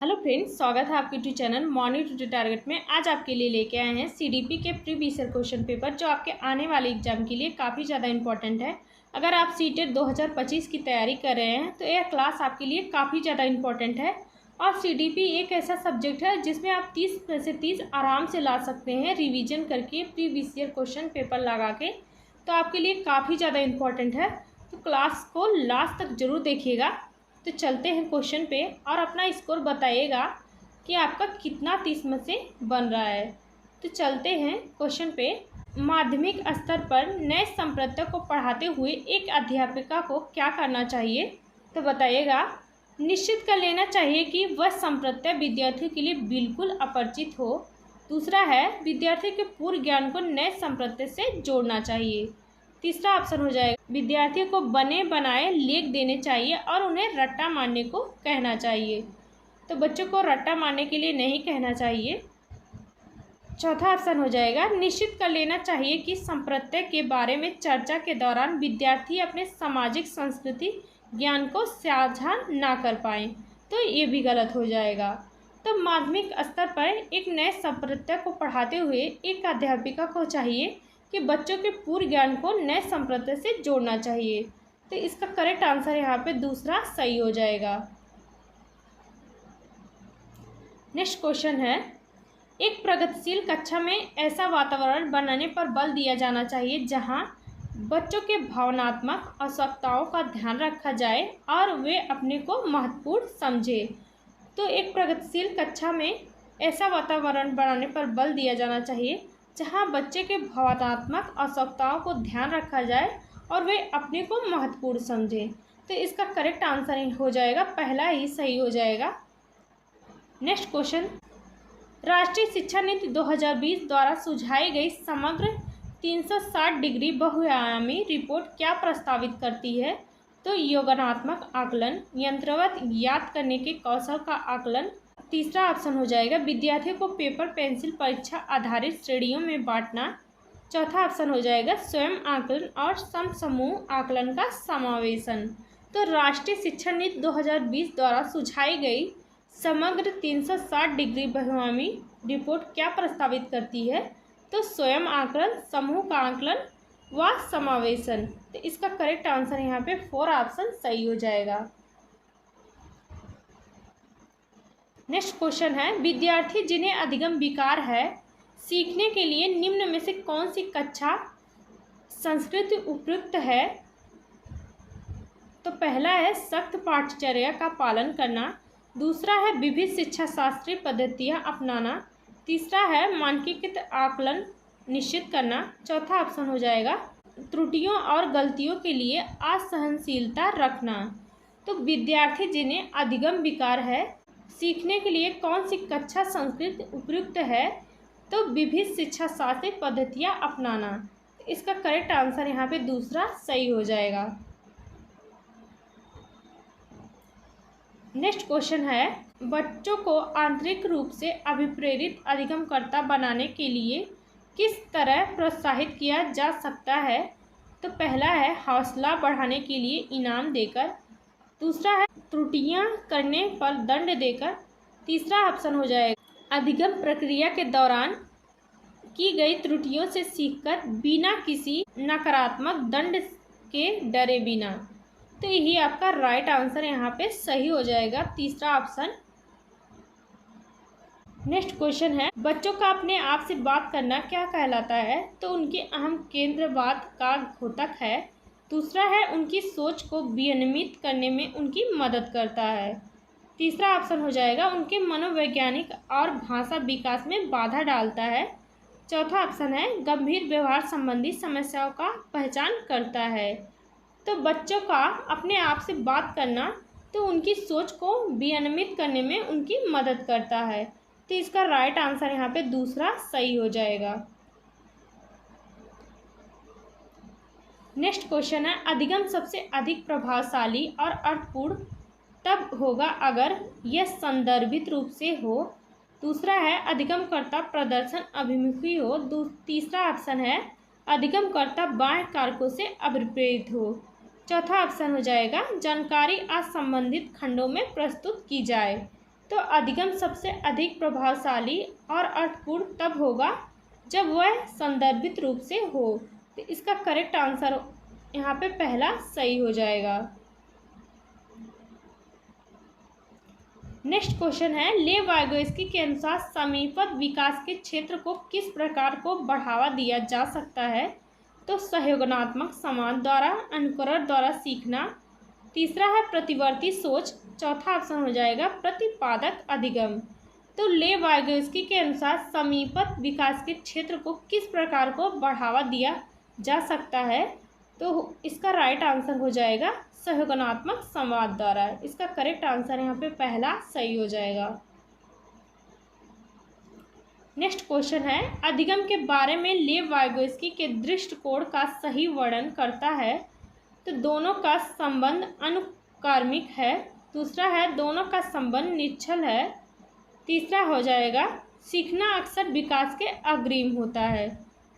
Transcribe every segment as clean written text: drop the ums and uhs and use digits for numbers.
Hello friends, स्वागत है आपके YouTube channel Morning to Target में। आज आपके लिए लेके आए हैं सीडीपी के प्रीवियस ईयर क्वेश्चन पेपर, जो आपके आने वाले एग्जाम के लिए काफ़ी ज़्यादा इंपॉर्टेंट है। अगर आप सीटेट 2025 की तैयारी कर रहे हैं तो यह क्लास आपके लिए काफ़ी ज़्यादा इंपॉर्टेंट है। और सीडीपी एक ऐसा सब्जेक्ट है जिसमें आप 30 में से 30 आराम से ला सकते हैं रिविजन करके, प्रीवियस ईयर क्वेश्चन पेपर लगा के। तो आपके लिए काफ़ी ज़्यादा इंपॉर्टेंट है, तो क्लास को लास्ट तक ज़रूर देखिएगा। तो चलते हैं क्वेश्चन पे और अपना स्कोर बताइएगा कि आपका कितना 30 में से बन रहा है। तो चलते हैं क्वेश्चन पे। माध्यमिक स्तर पर नए संप्रदाय को पढ़ाते हुए एक अध्यापिका को क्या करना चाहिए? तो बताइएगा। निश्चित कर लेना चाहिए कि वह संप्रदाय विद्यार्थियों के लिए बिल्कुल अपरिचित हो। दूसरा है, विद्यार्थियों के पूर्व ज्ञान को नए संप्रदाय से जोड़ना चाहिए। तीसरा ऑप्शन हो जाएगा, विद्यार्थियों को बने बनाए लेख देने चाहिए और उन्हें रट्टा मारने को कहना चाहिए। तो बच्चों को रट्टा मारने के लिए नहीं कहना चाहिए। चौथा ऑप्शन हो जाएगा, निश्चित कर लेना चाहिए कि संप्रदाय के बारे में चर्चा के दौरान विद्यार्थी अपने सामाजिक संस्कृति ज्ञान को साझा ना कर पाएँ। तो ये भी गलत हो जाएगा। तो माध्यमिक स्तर पर एक नए संप्रदाय को पढ़ाते हुए एक अध्यापिका को चाहिए कि बच्चों के पूर्व ज्ञान को नए संप्रदाय से जोड़ना चाहिए। तो इसका करेक्ट आंसर यहाँ पे दूसरा सही हो जाएगा। नेक्स्ट क्वेश्चन है, एक प्रगतिशील कक्षा में ऐसा वातावरण बनाने पर बल दिया जाना चाहिए जहां बच्चों के भावनात्मक आवश्यकताओं का ध्यान रखा जाए और वे अपने को महत्वपूर्ण समझे। तो एक प्रगतिशील कक्षा में ऐसा वातावरण बनाने पर बल दिया जाना चाहिए जहां बच्चे के भावनात्मक आवश्यकताओं को ध्यान रखा जाए और वे अपने को महत्वपूर्ण समझें। तो इसका करेक्ट आंसर हो जाएगा पहला ही सही हो जाएगा। नेक्स्ट क्वेश्चन, राष्ट्रीय शिक्षा नीति 2020 द्वारा सुझाई गई समग्र 360 डिग्री बहुआयामी रिपोर्ट क्या प्रस्तावित करती है? तो योगात्मक आकलन, यंत्रवत याद करने के कौशल का आकलन। तीसरा ऑप्शन हो जाएगा, विद्यार्थियों को पेपर पेंसिल परीक्षा आधारित श्रेणियों में बांटना। चौथा ऑप्शन हो जाएगा, स्वयं आकलन और समूह आकलन का समावेशन। तो राष्ट्रीय शिक्षा नीति 2020 द्वारा सुझाई गई समग्र 360 डिग्री बहुआयामी रिपोर्ट क्या प्रस्तावित करती है? तो स्वयं आकलन, समूह का आकलन व समावेशन। तो इसका करेक्ट आंसर यहाँ पे 4 ऑप्शन सही हो जाएगा। नेक्स्ट क्वेश्चन है, विद्यार्थी जिन्हें अधिगम विकार है सीखने के लिए निम्न में से कौन सी कक्षा संस्कृत उपयुक्त है? तो पहला है सख्त पाठचर्या का पालन करना। दूसरा है विविध शिक्षा शास्त्रीय पद्धतियाँ अपनाना। तीसरा है मानकीकृत आकलन निश्चित करना। चौथा ऑप्शन हो जाएगा, त्रुटियों और गलतियों के लिए असहनशीलता रखना। तो विद्यार्थी जिन्हें अधिगम विकार है सीखने के लिए कौन सी कक्षा संस्कृत उपयुक्त है? तो विविध शिक्षा शास्त्रीय पद्धतियाँ अपनाना। इसका करेक्ट आंसर यहाँ पे दूसरा सही हो जाएगा। नेक्स्ट क्वेश्चन है, बच्चों को आंतरिक रूप से अभिप्रेरित अधिगमकर्ता बनाने के लिए किस तरह प्रोत्साहित किया जा सकता है? तो पहला है हौसला बढ़ाने के लिए इनाम देकर। दूसरा है त्रुटियां करने पर दंड देकर। तीसरा ऑप्शन हो जाएगा, अधिगम प्रक्रिया के दौरान की गई त्रुटियों से सीखकर बिना किसी नकारात्मक दंड के डरे बिना। तो यही आपका राइट आंसर यहाँ पे सही हो जाएगा, तीसरा ऑप्शन। नेक्स्ट क्वेश्चन है, बच्चों का अपने आप से बात करना क्या कहलाता है? तो उनके अहम केंद्रवाद का घोतक है। दूसरा है उनकी सोच को विनियमित करने में उनकी मदद करता है। तीसरा ऑप्शन हो जाएगा, उनके मनोवैज्ञानिक और भाषा विकास में बाधा डालता है। चौथा ऑप्शन है, गंभीर व्यवहार संबंधी समस्याओं का पहचान करता है। तो बच्चों का अपने आप से बात करना तो उनकी सोच को विनियमित करने में उनकी मदद करता है। तो इसका राइट आंसर यहाँ पे दूसरा सही हो जाएगा। नेक्स्ट क्वेश्चन है, अधिगम सबसे अधिक प्रभावशाली और अर्थपूर्ण तब होगा अगर यह संदर्भित रूप से हो। दूसरा है अधिगमकर्ता प्रदर्शन अभिमुखी हो। तीसरा ऑप्शन है अधिगमकर्ता बाह्य कारकों से अभिप्रेरित हो। चौथा ऑप्शन हो जाएगा जानकारी असंबंधित खंडों में प्रस्तुत की जाए। तो अधिगम सबसे अधिक प्रभावशाली और अर्थपूर्ण तब होगा जब वह संदर्भित रूप से हो। तो इसका करेक्ट आंसर यहाँ पे पहला सही हो जाएगा। नेक्स्ट क्वेश्चन है, लेव वाइगोत्स्की के अनुसार समीपस्थ विकास के क्षेत्र को किस प्रकार को बढ़ावा दिया जा सकता है? तो सहयोगात्मक समाज द्वारा, अनुकरण द्वारा सीखना, तीसरा है प्रतिवर्ती सोच, चौथा ऑप्शन हो जाएगा प्रतिपादक अधिगम। तो लेव वाइगोत्स्की के अनुसार समीपस्थ विकास के क्षेत्र को किस प्रकार को बढ़ावा दिया जा सकता है? तो इसका राइट आंसर हो जाएगा सहयोगात्मक संवाद द्वारा। इसका करेक्ट आंसर यहाँ पे पहला सही हो जाएगा। नेक्स्ट क्वेश्चन है, अधिगम के बारे में लेव वाइगोत्स्की के दृष्टिकोण का सही वर्णन करता है? तो दोनों का संबंध अनुक्रमिक है, दूसरा है दोनों का संबंध निश्चल है, तीसरा हो जाएगा सीखना अक्सर विकास के अग्रिम होता है,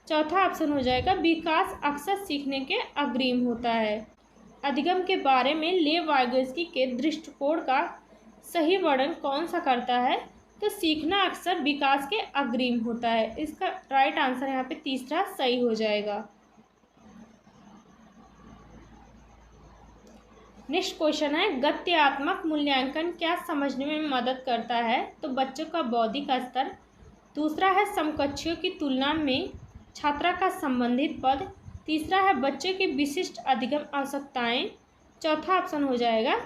चौथा ऑप्शन हो जाएगा विकास अक्सर सीखने के अग्रिम होता है। अधिगम के बारे में लेव वाइगोत्स्की के दृष्टिकोण का सही वर्णन कौन सा करता है? तो सीखना अक्सर विकास के अग्रिम होता है। इसका राइट आंसर यहाँ पे तीसरा सही हो जाएगा। नेक्स्ट क्वेश्चन है, गत्यात्मक मूल्यांकन क्या समझने में मदद करता है? तो बच्चों का बौद्धिक स्तर, दूसरा है समकक्षों की तुलना में छात्रा का संबंधित पद, तीसरा है बच्चे की विशिष्ट अधिगम आवश्यकताएं, चौथा ऑप्शन हो जाएगा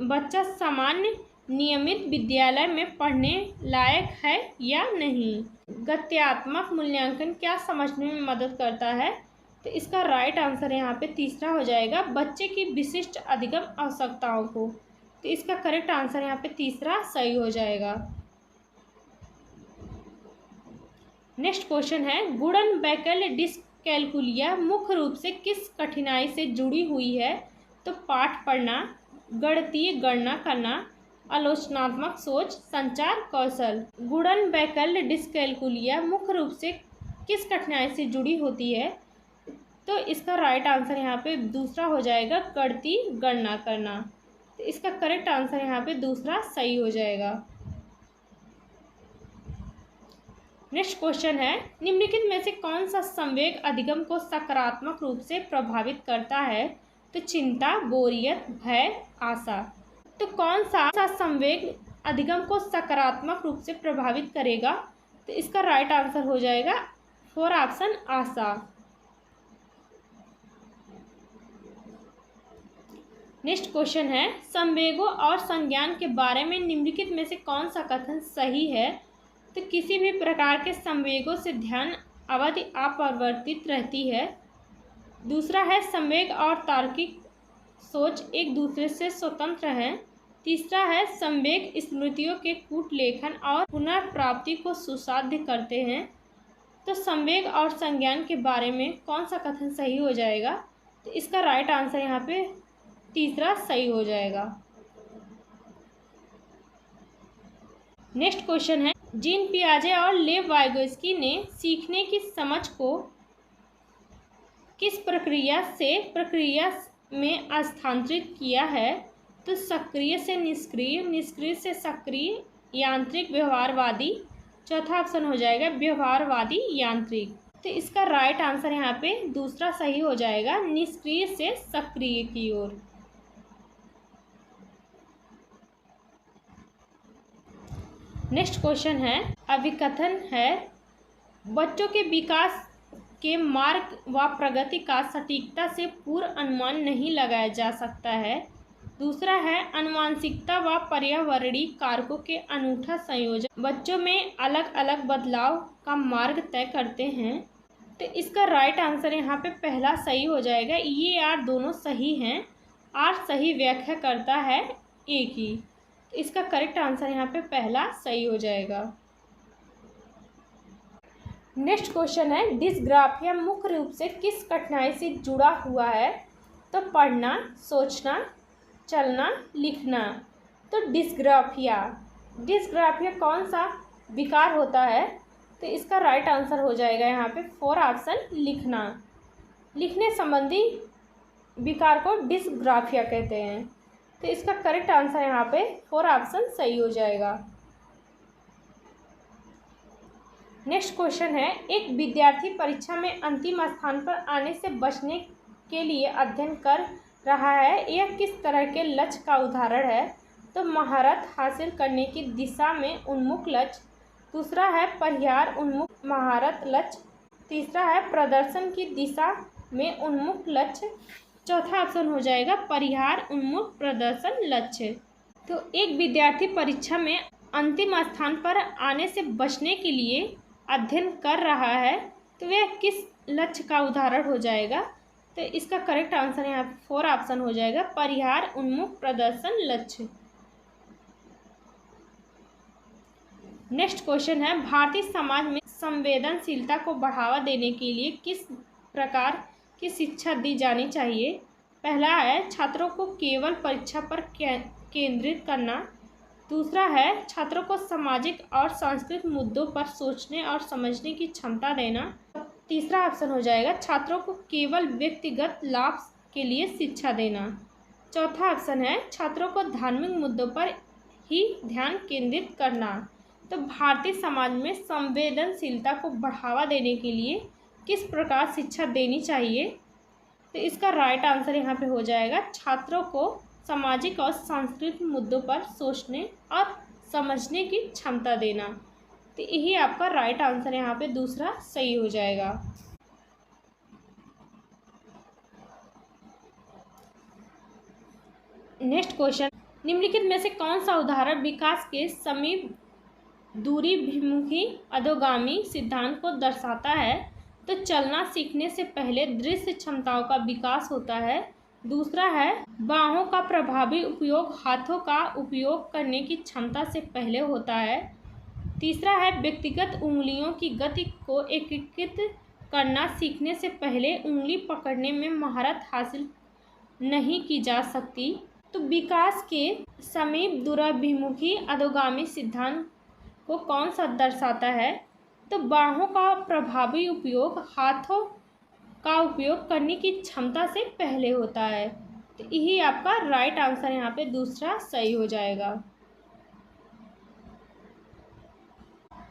बच्चा सामान्य नियमित विद्यालय में पढ़ने लायक है या नहीं। गत्यात्मक मूल्यांकन क्या समझने में मदद करता है? तो इसका राइट आंसर यहाँ पे तीसरा हो जाएगा बच्चे की विशिष्ट अधिगम आवश्यकताओं को। तो इसका करेक्ट आंसर यहाँ पे तीसरा सही हो जाएगा। नेक्स्ट क्वेश्चन है, गुणन वैकल्य डिस्कैलकुलिया मुख्य रूप से किस कठिनाई से जुड़ी हुई है? तो पाठ पढ़ना, गणितीय गणना करना, आलोचनात्मक सोच, संचार कौशल। गुणन वैकल्य डिस्कैलकुलिया मुख्य रूप से किस कठिनाई से जुड़ी होती है? तो इसका राइट आंसर यहाँ पे दूसरा हो जाएगा गणितीय गणना करना। तो इसका करेक्ट आंसर यहाँ पे दूसरा सही हो जाएगा। नेक्स्ट क्वेश्चन है, निम्नलिखित में से कौन सा संवेग अधिगम को सकारात्मक रूप से प्रभावित करता है? तो चिंता, बोरियत, भय, आशा। तो कौन सा संवेग अधिगम को सकारात्मक रूप से प्रभावित करेगा? तो इसका राइट आंसर हो जाएगा फोर ऑप्शन आशा। नेक्स्ट क्वेश्चन है, संवेगों और संज्ञान के बारे में निम्नलिखित में से कौन सा कथन सही है? तो किसी भी प्रकार के संवेगों से ध्यान अवधि अपरिवर्तित रहती है, दूसरा है संवेग और तार्किक सोच एक दूसरे से स्वतंत्र हैं, तीसरा है संवेग स्मृतियों के कूटलेखन और पुनर्प्राप्ति को सुसाध्य करते हैं। तो संवेग और संज्ञान के बारे में कौन सा कथन सही हो जाएगा? तो इसका राइट आंसर यहाँ पे तीसरा सही हो जाएगा। नेक्स्ट क्वेश्चन है, जीन पियाजे और लेव वाइगोत्स्की ने सीखने की समझ को किस प्रक्रिया से प्रक्रिया में स्थानांतरित किया है? तो सक्रिय से निष्क्रिय, निष्क्रिय से सक्रिय, यांत्रिक, व्यवहारवादी, चौथा ऑप्शन हो जाएगा व्यवहारवादी यांत्रिक। तो इसका राइट आंसर यहाँ पे दूसरा सही हो जाएगा, निष्क्रिय से सक्रिय की ओर। नेक्स्ट क्वेश्चन है, अभिकथन है बच्चों के विकास के मार्ग व प्रगति का सटीकता से पूर्व अनुमान नहीं लगाया जा सकता है, दूसरा है आनुवंशिकता व पर्यावरणीय कारकों के अनूठा संयोजन बच्चों में अलग अलग बदलाव का मार्ग तय करते हैं। तो इसका राइट आंसर यहाँ पे पहला सही हो जाएगा, ये आर दोनों सही हैं, आर सही व्याख्या करता है ए की। तो इसका करेक्ट आंसर यहाँ पे पहला सही हो जाएगा। नेक्स्ट क्वेश्चन है, डिस्ग्राफिया मुख्य रूप से किस कठिनाई से जुड़ा हुआ है? तो पढ़ना, सोचना, चलना, लिखना। तो डिस्ग्राफिया कौन सा विकार होता है? तो इसका राइट आंसर हो जाएगा यहाँ पे फोर ऑप्शन लिखना। लिखने संबंधी विकार को डिस्ग्राफिया कहते हैं। तो इसका करेक्ट आंसर यहाँ पे 4 ऑप्शन सही हो जाएगा। नेक्स्ट क्वेश्चन है, एक विद्यार्थी परीक्षा में अंतिम स्थान पर आने से बचने के लिए अध्ययन कर रहा है, यह किस तरह के लक्ष्य का उदाहरण है? तो महारत हासिल करने की दिशा में उन्मुख लक्ष्य, दूसरा है परिहार उन्मुख महारत लक्ष्य, तीसरा है प्रदर्शन की दिशा में उन्मुख लक्ष्य, चौथा ऑप्शन हो जाएगा परिहार उन्मुख प्रदर्शन लक्ष्य। तो एक विद्यार्थी परीक्षा में अंतिम स्थान पर आने से बचने के लिए अध्ययन कर रहा है, तो वह किस लक्ष्य का उदाहरण हो जाएगा? तो इसका करेक्ट आंसर यहाँ 4 ऑप्शन हो जाएगा परिहार उन्मुख प्रदर्शन लक्ष्य। नेक्स्ट क्वेश्चन है, भारतीय समाज में संवेदनशीलता को बढ़ावा देने के लिए किस प्रकार की शिक्षा दी जानी चाहिए? पहला है छात्रों को केवल परीक्षा पर केंद्रित करना, दूसरा है छात्रों को सामाजिक और सांस्कृतिक मुद्दों पर सोचने और समझने की क्षमता देना, तीसरा ऑप्शन हो जाएगा छात्रों को केवल व्यक्तिगत लाभ के लिए शिक्षा देना, चौथा ऑप्शन है छात्रों को धार्मिक मुद्दों पर ही ध्यान केंद्रित करना। तो भारतीय समाज में संवेदनशीलता को बढ़ावा देने के लिए किस प्रकार शिक्षा देनी चाहिए? तो इसका राइट आंसर यहाँ पे हो जाएगा छात्रों को सामाजिक और सांस्कृतिक मुद्दों पर सोचने और समझने की क्षमता देना। तो यही आपका राइट आंसर यहाँ पे दूसरा सही हो जाएगा। नेक्स्ट क्वेश्चन, निम्नलिखित में से कौन सा उदाहरण विकास के समीप दूरीभिमुखी अधोगामी सिद्धांत को दर्शाता है? तो चलना सीखने से पहले दृश्य क्षमताओं का विकास होता है, दूसरा है बाहों का प्रभावी उपयोग हाथों का उपयोग करने की क्षमता से पहले होता है, तीसरा है व्यक्तिगत उंगलियों की गति को एकीकृत करना सीखने से पहले उंगली पकड़ने में महारत हासिल नहीं की जा सकती। तो विकास के समीप दूराभिमुखी अधोगामी सिद्धांत को कौन सा दर्शाता है? तो बाहों का प्रभावी उपयोग हाथों का उपयोग करने की क्षमता से पहले होता है। तो यही आपका राइट आंसर यहाँ पे दूसरा सही हो जाएगा।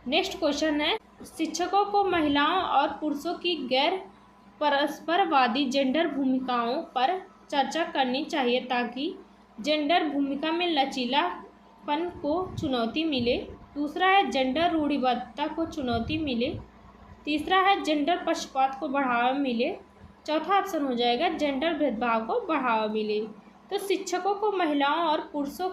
नेक्स्ट क्वेश्चन है, शिक्षकों को महिलाओं और पुरुषों की गैर परस्परवादी जेंडर भूमिकाओं पर चर्चा करनी चाहिए ताकि जेंडर भूमिका में लचीलापन को चुनौती मिले, दूसरा है जेंडर रूढ़िवादिता को चुनौती मिले, तीसरा है जेंडर पक्षपात को बढ़ावा मिले, चौथा ऑप्शन हो जाएगा जेंडर भेदभाव को बढ़ावा मिले। तो शिक्षकों को महिलाओं और पुरुषों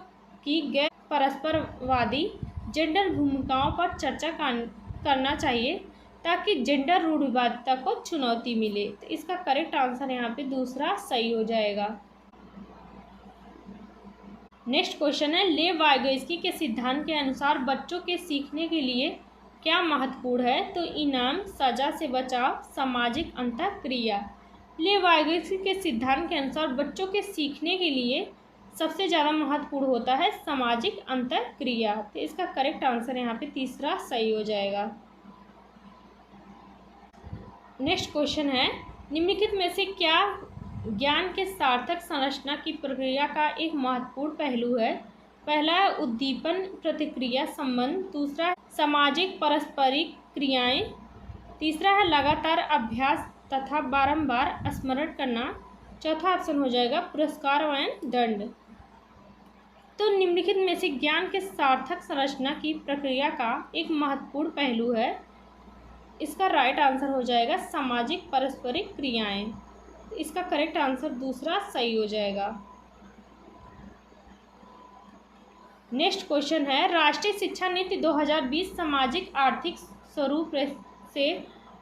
की गैर परस्परवादी जेंडर भूमिकाओं पर चर्चा करना चाहिए ताकि जेंडर रूढ़िवादिता को चुनौती मिले। तो इसका करेक्ट आंसर यहाँ पे दूसरा सही हो जाएगा। नेक्स्ट क्वेश्चन है, लेव वाइगोत्स्की के सिद्धांत के अनुसार बच्चों के सीखने के लिए क्या महत्वपूर्ण है? तो इनाम, सजा से बचाव, सामाजिक अंतःक्रिया। लेव वाइगोत्स्की के सिद्धांत के अनुसार बच्चों के सीखने के लिए सबसे ज़्यादा महत्वपूर्ण होता है सामाजिक अंतःक्रिया। तो इसका करेक्ट आंसर यहाँ पे तीसरा सही हो जाएगा। नेक्स्ट क्वेश्चन है, निम्नलिखित में से क्या ज्ञान के सार्थक संरचना की प्रक्रिया का एक महत्वपूर्ण पहलू है? पहला है उद्दीपन प्रतिक्रिया संबंध, दूसरा है सामाजिक पारस्परिक क्रियाएं, तीसरा है लगातार अभ्यास तथा बारंबार स्मरण करना, चौथा ऑप्शन हो जाएगा पुरस्कार एवं दंड। तो निम्नलिखित में से ज्ञान के सार्थक संरचना की प्रक्रिया का एक महत्वपूर्ण पहलू है, इसका राइट आंसर हो जाएगा सामाजिक पारस्परिक क्रियाएं। इसका करेक्ट आंसर दूसरा सही हो जाएगा। नेक्स्ट क्वेश्चन है, राष्ट्रीय शिक्षा नीति 2020 सामाजिक आर्थिक स्वरूप से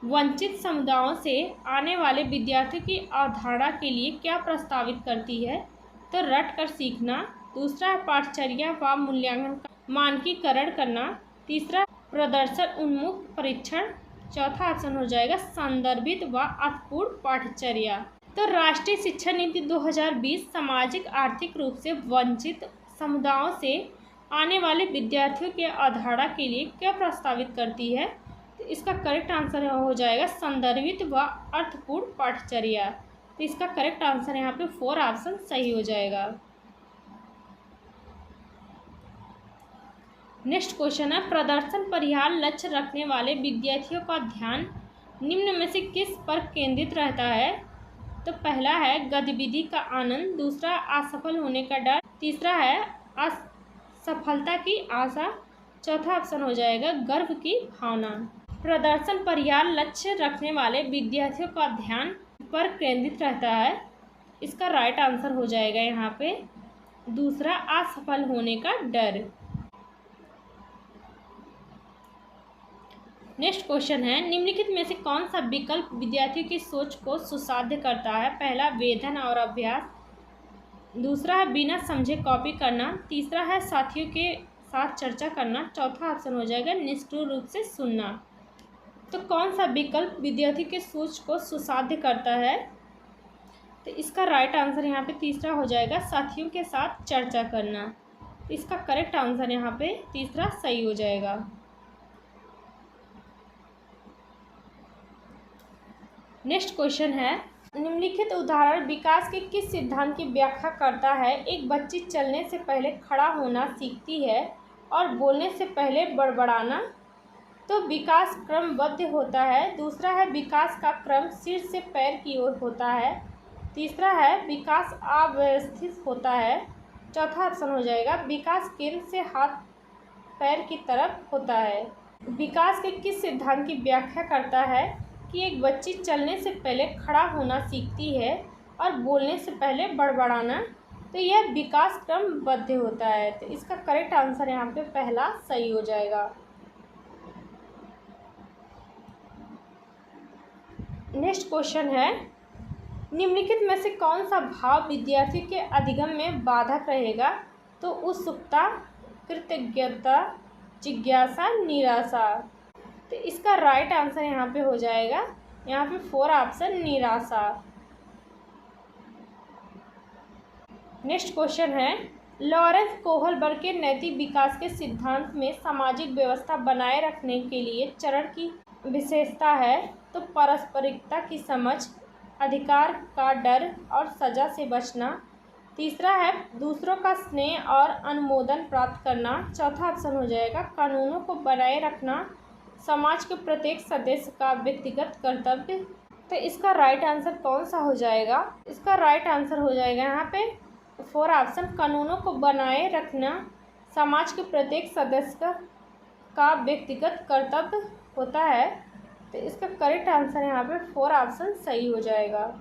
वंचित समुदायों से आने वाले विद्यार्थियों की अवधारणा के लिए क्या प्रस्तावित करती है? तो रट कर सीखना, दूसरा है पाठचर्या व मूल्यांकन का मानकीकरण करना, तीसरा प्रदर्शन उन्मुख परीक्षण, चौथा ऑप्शन हो जाएगा संदर्भित व अर्थपूर्ण पाठचर्या। तो राष्ट्रीय शिक्षा नीति 2020 सामाजिक आर्थिक रूप से वंचित समुदायों से आने वाले विद्यार्थियों के अवधारणा के लिए क्या प्रस्तावित करती है? तो इसका करेक्ट आंसर हो जाएगा संदर्भित व अर्थपूर्ण पाठचर्या। तो इसका करेक्ट आंसर यहाँ पे 4 ऑप्शन सही हो जाएगा। नेक्स्ट क्वेश्चन है, प्रदर्शन पर ध्यान लक्ष्य रखने वाले विद्यार्थियों का ध्यान निम्न में से किस पर केंद्रित रहता है? तो पहला है गतिविधि का आनंद, दूसरा असफल होने का डर, तीसरा है असफलता की आशा, चौथा ऑप्शन हो जाएगा गर्व की भावना। प्रदर्शन पर ध्यान लक्ष्य रखने वाले विद्यार्थियों का ध्यान पर केंद्रित रहता है, इसका राइट आंसर हो जाएगा यहाँ पे दूसरा असफल होने का डर। नेक्स्ट क्वेश्चन है, निम्नलिखित में से कौन सा विकल्प विद्यार्थियों की सोच को सुसाध्य करता है? पहला वेधन और अभ्यास, दूसरा है बिना समझे कॉपी करना, तीसरा है साथियों के साथ चर्चा करना, चौथा ऑप्शन हो जाएगा निष्ठुर रूप से सुनना। तो कौन सा विकल्प विद्यार्थी के सोच को सुसाध्य करता है? तो इसका राइट आंसर यहाँ पे तीसरा हो जाएगा साथियों के साथ चर्चा करना। इसका करेक्ट आंसर यहाँ पे तीसरा सही हो जाएगा। नेक्स्ट क्वेश्चन है, निम्नलिखित उदाहरण विकास के किस सिद्धांत की व्याख्या करता है? एक बच्ची चलने से पहले खड़ा होना सीखती है और बोलने से पहले बड़बड़ाना, तो विकास क्रमबद्ध होता है। दूसरा है विकास का क्रम सिर से पैर की ओर होता है, तीसरा है विकास अव्यवस्थित होता है, चौथा ऑप्शन हो जाएगा विकास केंद्र से हाथ पैर की तरफ होता है। विकास के किस सिद्धांत की व्याख्या करता है कि एक बच्ची चलने से पहले खड़ा होना सीखती है और बोलने से पहले बड़बड़ाना, तो यह विकास क्रमबद्ध होता है। तो इसका करेक्ट आंसर यहाँ पे पहला सही हो जाएगा। नेक्स्ट क्वेश्चन है, निम्नलिखित में से कौन सा भाव विद्यार्थी के अधिगम में बाधक रहेगा? तो उत्सुकता, कृतज्ञता, जिज्ञासा, निराशा। तो इसका राइट आंसर यहाँ पे हो जाएगा यहाँ पे फोर ऑप्शन निराशा। नेक्स्ट क्वेश्चन है, लॉरेंस कोहलबर्ग के नैतिक विकास के सिद्धांत में सामाजिक व्यवस्था बनाए रखने के लिए चरण की विशेषता है? तो पारस्परिकता की समझ, अधिकार का डर और सजा से बचना, तीसरा है दूसरों का स्नेह और अनुमोदन प्राप्त करना, चौथा ऑप्शन हो जाएगा कानूनों को बनाए रखना, समाज के प्रत्येक सदस्य का व्यक्तिगत कर्तव्य। तो इसका राइट आंसर कौन सा हो जाएगा? इसका राइट आंसर हो जाएगा यहाँ पे फोर ऑप्शन कानूनों को बनाए रखना, समाज के प्रत्येक सदस्य का व्यक्तिगत कर्तव्य होता है। तो इसका करेक्ट आंसर यहाँ पे फोर ऑप्शन सही हो जाएगा।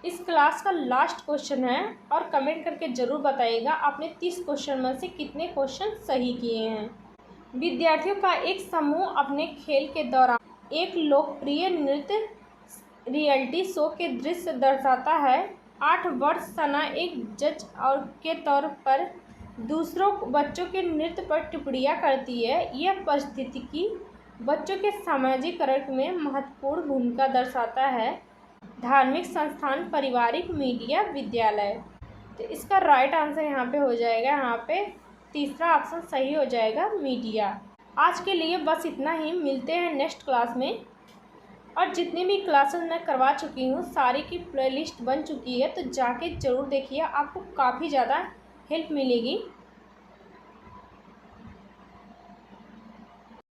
इस क्लास का लास्ट क्वेश्चन है और कमेंट करके ज़रूर बताइएगा आपने 30 क्वेश्चन में से कितने क्वेश्चन सही किए हैं। विद्यार्थियों का एक समूह अपने खेल के दौरान एक लोकप्रिय नृत्य रियलिटी शो के दृश्य दर्शाता है। 8 वर्ष सना एक जज और के तौर पर दूसरों बच्चों के नृत्य पर टिप्पणियाँ करती है। यह परिस्थिति बच्चों के सामाजिकरण में महत्वपूर्ण भूमिका दर्शाता है। धार्मिक संस्थान, पारिवारिक, मीडिया, विद्यालय। तो इसका राइट आंसर यहाँ पे हो जाएगा यहाँ पे तीसरा ऑप्शन सही हो जाएगा मीडिया। आज के लिए बस इतना ही, मिलते हैं नेक्स्ट क्लास में। और जितनी भी क्लासेस मैं करवा चुकी हूँ सारी की प्लेलिस्ट बन चुकी है, तो जाके ज़रूर देखिए, आपको काफ़ी ज़्यादा हेल्प मिलेगी।